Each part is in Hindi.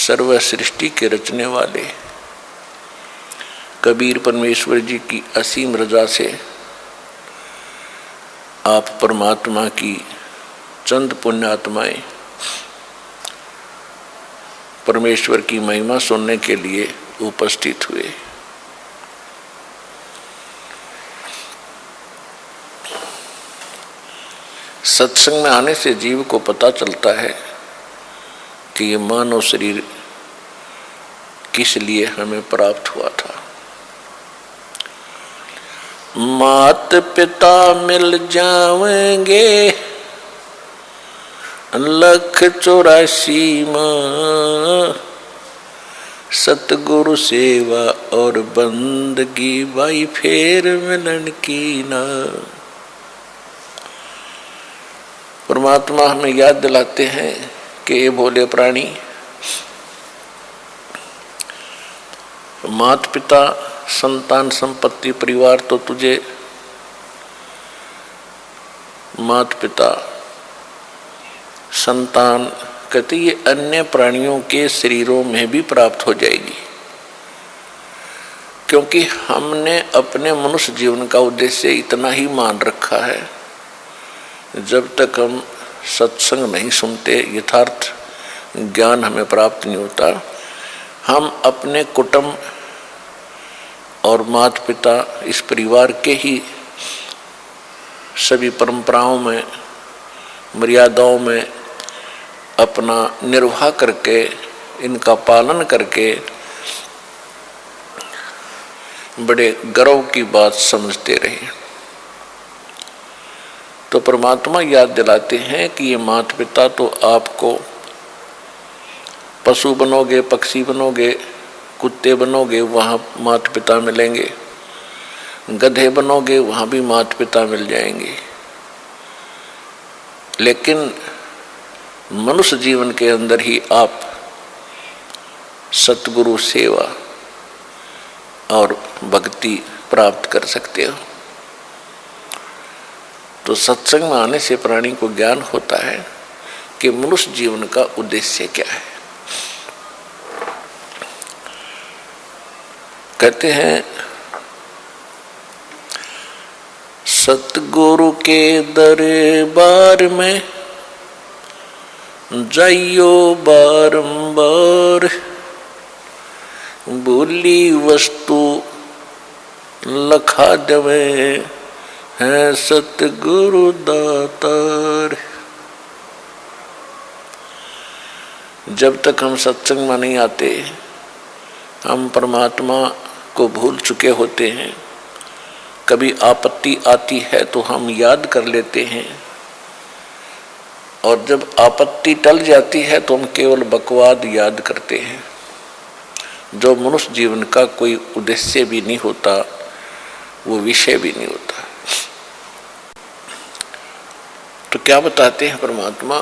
सर्व सृष्टि के रचने वाले कबीर परमेश्वर जी की असीम रजा से आप परमात्मा की चंद पुण्यात्माएं परमेश्वर की महिमा सुनने के लिए उपस्थित हुए। सत्संग में आने से जीव को पता चलता है कि ये मानव शरीर किस लिए हमें प्राप्त हुआ था। मात पिता मिल जावेंगे 184 माँ, सतगुरु सेवा और बंदगी भाई फेर मिलन की ना। परमात्मा हमें याद दिलाते हैं कि ये भोले प्राणी, माता पिता संतान संपत्ति परिवार तो तुझे माता पिता संतान कहते ये अन्य प्राणियों के शरीरों में भी प्राप्त हो जाएगी, क्योंकि हमने अपने मनुष्य जीवन का उद्देश्य इतना ही मान रखा है। जब तक हम सत्संग नहीं सुनते, यथार्थ ज्ञान हमें प्राप्त नहीं होता, हम अपने कुटुंब और माता पिता इस परिवार के ही सभी परंपराओं में मर्यादाओं में अपना निर्वाह करके इनका पालन करके बड़े गर्व की बात समझते रहे। तो परमात्मा याद दिलाते हैं कि ये माता पिता तो आपको पशु बनोगे, पक्षी बनोगे, कुत्ते बनोगे वहाँ माता पिता मिलेंगे, गधे बनोगे वहाँ भी माता पिता मिल जाएंगे, लेकिन मनुष्य जीवन के अंदर ही आप सतगुरु सेवा और भक्ति प्राप्त कर सकते हो। तो सत्संग में आने से प्राणी को ज्ञान होता है कि मनुष्य जीवन का उद्देश्य क्या है। कहते हैं सतगुरु के दरबार में जाइयो बारंबार, बोली वस्तु लखा देवे है सतगुरु दातार। जब तक हम सत्संग में नहीं आते, हम परमात्मा को भूल चुके होते हैं। कभी आपत्ति आती है तो हम याद कर लेते हैं, और जब आपत्ति टल जाती है तो हम केवल बकवाद याद करते हैं, जो मनुष्य जीवन का कोई उद्देश्य भी नहीं होता, वो विषय भी नहीं होता। तो क्या बताते हैं परमात्मा,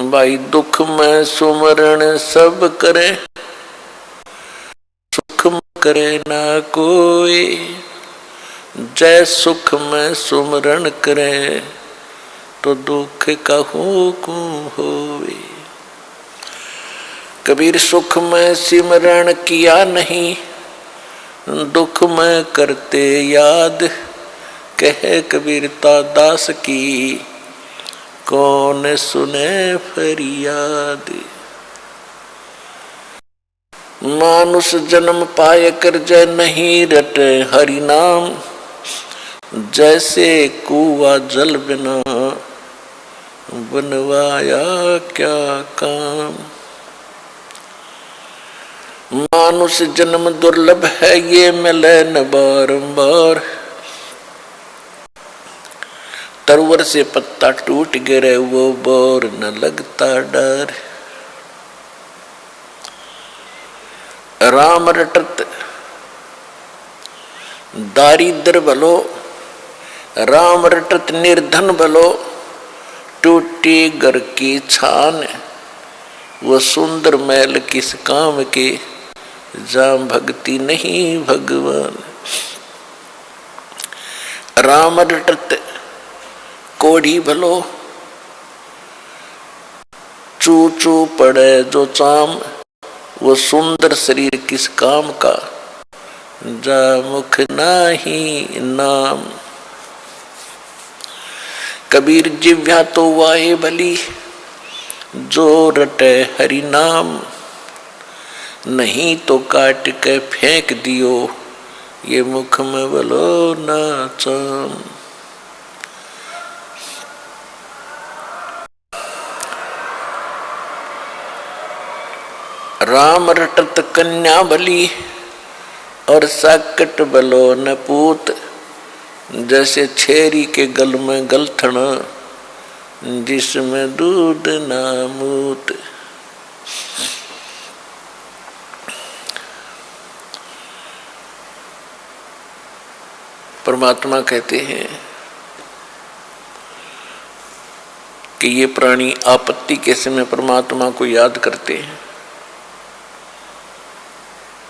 भाई दुख में सुमरण सब करे, सुख में करे ना कोई, जय सुख में सुमरण करे तो दुख कहूँ को होवे। कबीर सुख में सिमरण किया नहीं, दुख में करते याद, कहे कबीरता दास की कौन सुने फरियाद। मानुष जन्म पाए कर जय नहीं रटे हरि नाम, जैसे कुआ जल बिना बनवाया क्या काम। मानुष जन्म दुर्लभ है ये मिले न बारंबार, तरवर से पत्ता टूट गिरे वो बोर न लगता डर। राम रटत दारिद्र भलो, राम रटत निर्धन भलो, टूटी घर की छान, वो सुंदर मैल किस काम के, जहाँ भक्ति नहीं भगवान। राम रटत कोढ़ी भलो, चू चू पड़े जो चाम, वो सुंदर शरीर किस काम का, जा मुख नाही नाम। कबीर जिव्या तो वाहे भली, जो रटे हरि नाम, नहीं तो काट के फेंक दियो, ये मुख में बोलो ना चाम। राम रटत कन्या भली, और साकट बलो न पूत, जैसे छेरी के गल में गलथन, जिसमें दूध ना मूत। परमात्मा कहते हैं कि ये प्राणी आपत्ति के समय परमात्मा को याद करते हैं।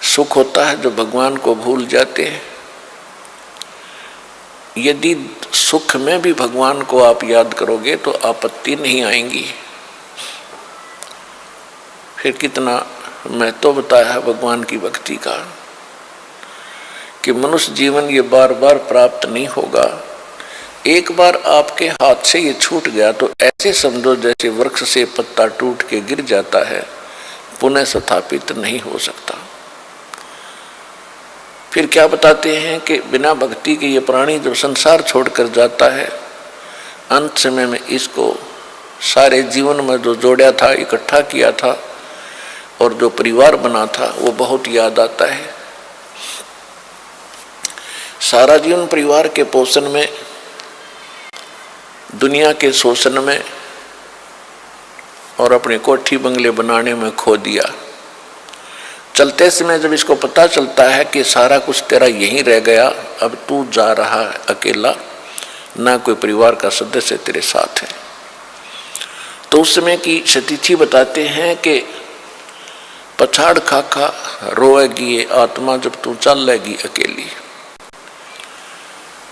सुख होता है जो भगवान को भूल जाते हैं। यदि सुख में भी भगवान को आप याद करोगे तो आपत्ति नहीं आएंगी। फिर कितना महत्व बताया है भगवान की भक्ति का, कि मनुष्य जीवन ये बार बार प्राप्त नहीं होगा। एक बार आपके हाथ से ये छूट गया तो ऐसे समझो जैसे वृक्ष से पत्ता टूट के गिर जाता है, पुनः स्थापित नहीं हो सकता। फिर क्या बताते हैं कि बिना भक्ति के ये प्राणी जब संसार छोड़कर जाता है, अंत समय में इसको सारे जीवन में जो जोड़ा था, इकट्ठा किया था और जो परिवार बना था, वो बहुत याद आता है। सारा जीवन परिवार के पोषण में, दुनिया के शोषण में और अपने कोठी बंगले बनाने में खो दिया। चलते समय जब इसको पता चलता है कि सारा कुछ तेरा यहीं रह गया, अब तू जा रहा है अकेला, ना कोई परिवार का सदस्य तेरे साथ है, तो उस समय की सतिथि बताते हैं कि पछाड़ खा खा रोएगी ये आत्मा जब तू चल लेगी अकेली।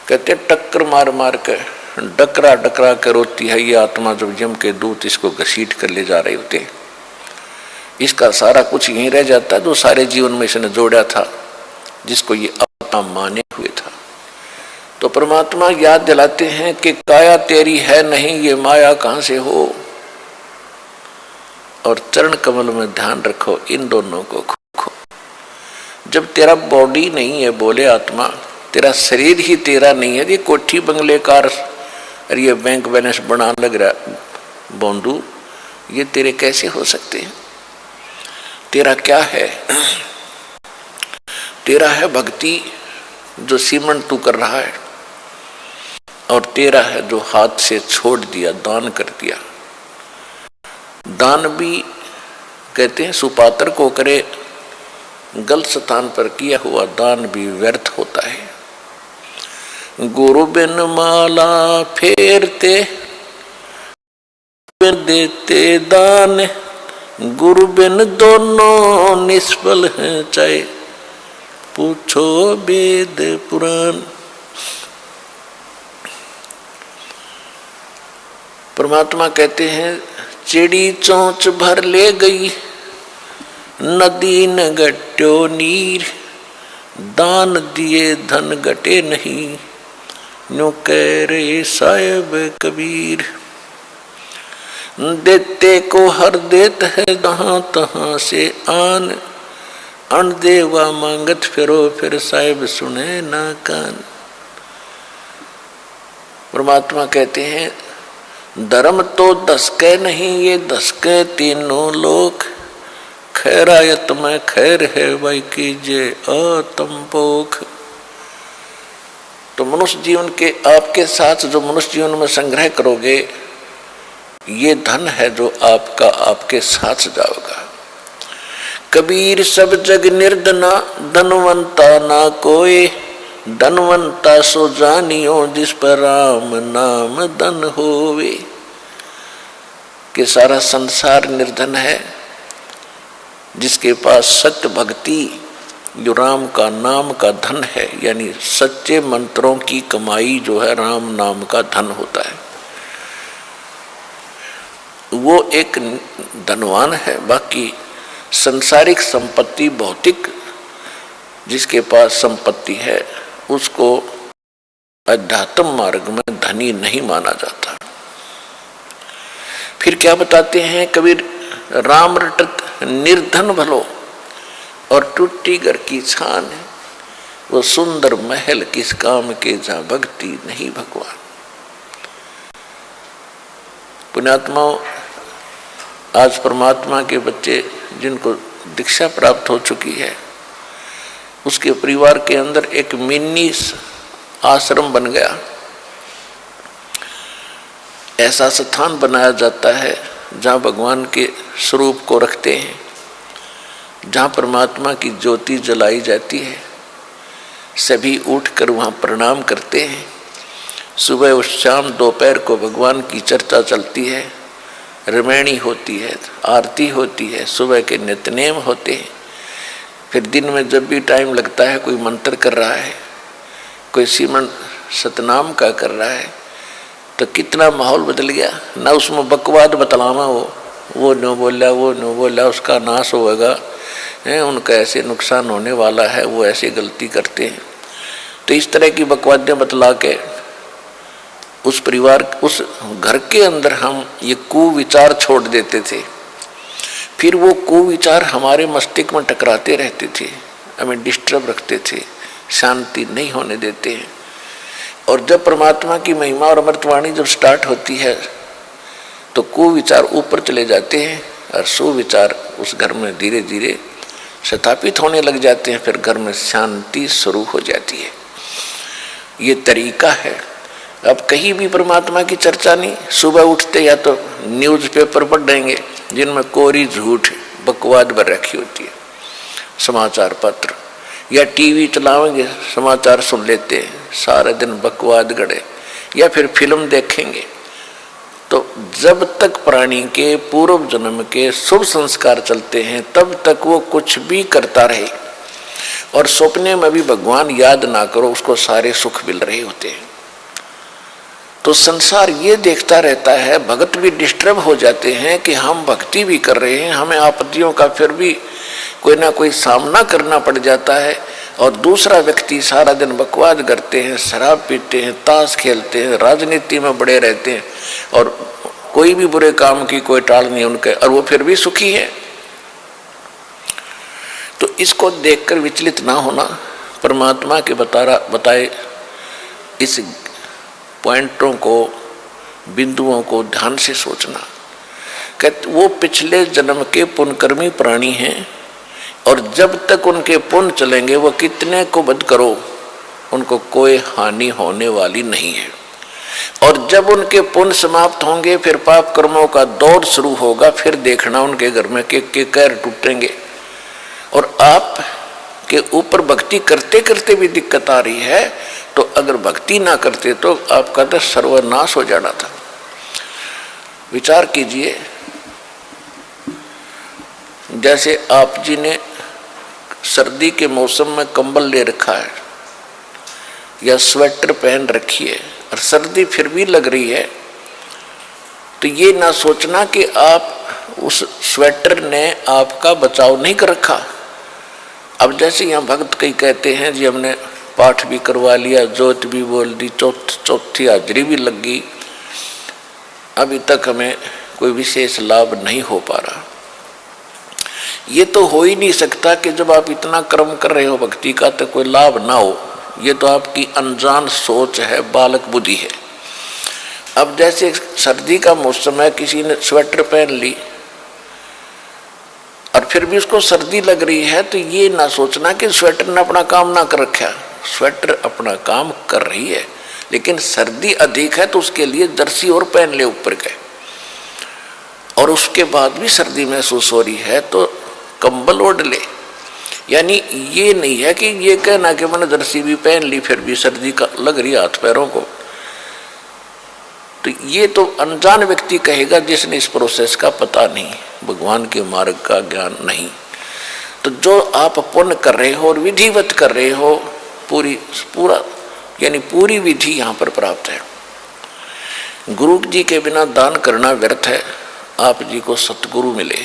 कहते टक्कर मार मार कर, डकरा डकरा कर रोती है ये आत्मा जब यम के दूत इसको घसीट कर ले जा रहे होते। इसका सारा कुछ यहीं रह जाता है जो सारे जीवन में इसने जोड़ा था, जिसको ये आत्मा माने हुए था। तो परमात्मा याद दिलाते हैं कि काया तेरी है नहीं, ये माया कहां से हो, और चरण कमल में ध्यान रखो इन दोनों को खो। जब तेरा बॉडी नहीं है, बोले आत्मा, तेरा शरीर ही तेरा नहीं है, ये कोठी बंगले कार और ये बैंक बैलेंस बना लग रहा बोंदू, ये तेरे कैसे हो सकते हैं? तेरा क्या है? तेरा है भक्ति जो सीमंत तू कर रहा है, और तेरा है जो हाथ से छोड़ दिया, दान कर दिया। दान भी कहते हैं सुपात्र को करे, गलत स्थान पर किया हुआ दान भी व्यर्थ होता है। गुरु बिन माला फेरते देते दान, गुरु बिन दोनों निष्फल हैं, चाहे पूछो वेद पुराण। परमात्मा कहते हैं चिड़ी चोंच भर ले गई, नदी न घट्यो नीर, दान दिए धन घटे नहीं, न्यू कह रे साहिब कबीर। देते को हर देत है जहां तहां से आन, अन देवा मांगत फिरो फिर साहिब सुने ना कान। परमात्मा कहते हैं धर्म तो दसके नहीं, ये दसके तीनों लोग, खैरायत में खैर है भाई कीजिए आत्मपोख। तो मनुष्य जीवन के आपके साथ जो मनुष्य जीवन में संग्रह करोगे, ये धन है जो आपका आपके साथ जाओगा। कबीर सब जग निर्धना, धनवंता ना कोई, धनवंता सो जानियो जिस पर राम नाम धन होवे। कि सारा संसार निर्धन है, जिसके पास सत्य भक्ति जो राम का नाम का धन है, यानी सच्चे मंत्रों की कमाई जो है राम नाम का धन होता है। वो एक धनवान है। बाकी संसारिक संपत्ति, भौतिक जिसके पास संपत्ति है उसको अध्यात्म मार्ग में धनी नहीं माना जाता। फिर क्या बताते हैं कबीर, राम रटत निर्धन भलो और टूटी घर की छान है, वो सुंदर महल किस काम के जहां भक्ति नहीं भगवान। पुण्यात्माओं, आज परमात्मा के बच्चे जिनको दीक्षा प्राप्त हो चुकी है, उसके परिवार के अंदर एक मिनी आश्रम बन गया। ऐसा स्थान बनाया जाता है जहाँ भगवान के स्वरूप को रखते हैं, जहाँ परमात्मा की ज्योति जलाई जाती है। सभी उठकर वहाँ प्रणाम करते हैं। सुबह और शाम दोपहर को भगवान की चर्चा चलती है, रमैणी होती है, आरती होती है, सुबह के नित्यनेम होते हैं। फिर दिन में जब भी टाइम लगता है, कोई मंत्र कर रहा है, कोई सिमरन सतनाम का कर रहा है, तो कितना माहौल बदल गया ना। उसमें बकवाद बतलावा, वो नो बोला, वो नो बोला, उसका नाश होगा, उनका ऐसे नुकसान होने वाला है, वो ऐसे गलती करते हैं। तो इस तरह की बकवादें बतला के उस परिवार, उस घर के अंदर हम ये कुविचार छोड़ देते थे। फिर वो कुविचार हमारे मस्तिष्क में टकराते रहते थे, हमें डिस्टर्ब रखते थे, शांति नहीं होने देते हैं। और जब परमात्मा की महिमा और अमृतवाणी जब स्टार्ट होती है तो कुविचार ऊपर चले जाते हैं और सुविचार उस घर में धीरे धीरे स्थापित होने लग जाते हैं। फिर घर में शांति शुरू हो जाती है। ये तरीका है। अब कहीं भी परमात्मा की चर्चा नहीं। सुबह उठते या तो न्यूज़पेपर पढ़ देंगे जिनमें कोरी झूठ बकवाद भर रखी होती है, समाचार पत्र, या टीवी चलाएंगे, समाचार सुन लेते हैं, सारे दिन बकवाद गड़े, या फिर फिल्म देखेंगे। तो जब तक प्राणी के पूर्व जन्म के शुभ संस्कार चलते हैं तब तक वो कुछ भी करता रहे, और सपने में भी भगवान याद ना करो, उसको सारे सुख मिल रहे होते हैं। तो संसार ये देखता रहता है, भगत भी डिस्टर्ब हो जाते हैं कि हम भक्ति भी कर रहे हैं, हमें आपत्तियों का फिर भी कोई ना कोई सामना करना पड़ जाता है। और दूसरा व्यक्ति सारा दिन बकवाद करते हैं, शराब पीते हैं, ताश खेलते हैं, राजनीति में बड़े रहते हैं, और कोई भी बुरे काम की कोई टाल नहीं उनके, और वो फिर भी सुखी है। तो इसको देखकर विचलित ना होना, परमात्मा के बताए इस पॉइंटों को, बिंदुओं को ध्यान से सोचना। कहते वो पिछले जन्म के पुण्यकर्मी प्राणी हैं, और जब तक उनके पुण्य चलेंगे वो कितने को वध करो, उनको कोई हानि होने वाली नहीं है। और जब उनके पुण्य समाप्त होंगे फिर पाप कर्मों का दौर शुरू होगा। फिर देखना उनके घर में के कहर टूटेंगे। और आप के ऊपर भक्ति करते करते भी दिक्कत आ रही है, तो अगर भक्ति ना करते तो आपका तो सर्वनाश हो जाना था। विचार कीजिए, जैसे आप जी ने सर्दी के मौसम में कंबल ले रखा है या स्वेटर पहन रखी है और सर्दी फिर भी लग रही है, तो ये ना सोचना कि आप उस स्वेटर ने आपका बचाव नहीं कर रखा। अब जैसे यहाँ भक्त कई कहते हैं जी हमने पाठ भी करवा लिया, जोत भी बोल दी, चौथी हाजरी भी लग गई, अभी तक हमें कोई विशेष लाभ नहीं हो पा रहा। ये तो हो ही नहीं सकता कि जब आप इतना कर्म कर रहे हो भक्ति का तो कोई लाभ ना हो। ये तो आपकी अनजान सोच है, बालक बुद्धि है। अब जैसे सर्दी का मौसम है, किसी ने स्वेटर पहन ली और फिर भी उसको सर्दी लग रही है, तो ये ना सोचना कि स्वेटर ने अपना काम ना कर रखा। स्वेटर अपना काम कर रही है, लेकिन सर्दी अधिक है तो उसके लिए जर्सी और पहन ले ऊपर के, और उसके बाद भी सर्दी महसूस हो रही है तो कंबल ओढ़ ले। यानी ये नहीं है कि ये कहना कि मैंने जर्सी भी पहन ली फिर भी सर्दी का लग रही हाथ पैरों को। तो ये तो अनजान व्यक्ति कहेगा जिसने इस प्रोसेस का पता नहीं, भगवान के मार्ग का ज्ञान नहीं। तो जो आप पुण्य कर रहे हो और विधिवत कर रहे हो, पूरी विधि यहाँ पर प्राप्त है। गुरु जी के बिना दान करना व्यर्थ है, आप जी को सतगुरु मिले,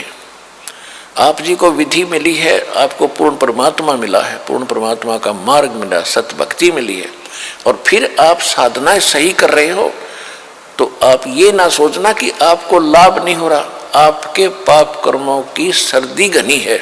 आप जी को विधि मिली है, आपको पूर्ण परमात्मा मिला है, पूर्ण परमात्मा का मार्ग मिला, सत भक्ति मिली है, और फिर आप साधनाएं सही कर रहे हो, तो आप ये ना सोचना कि आपको लाभ नहीं हो रहा, आपके पाप कर्मों की सर्दी घनी है।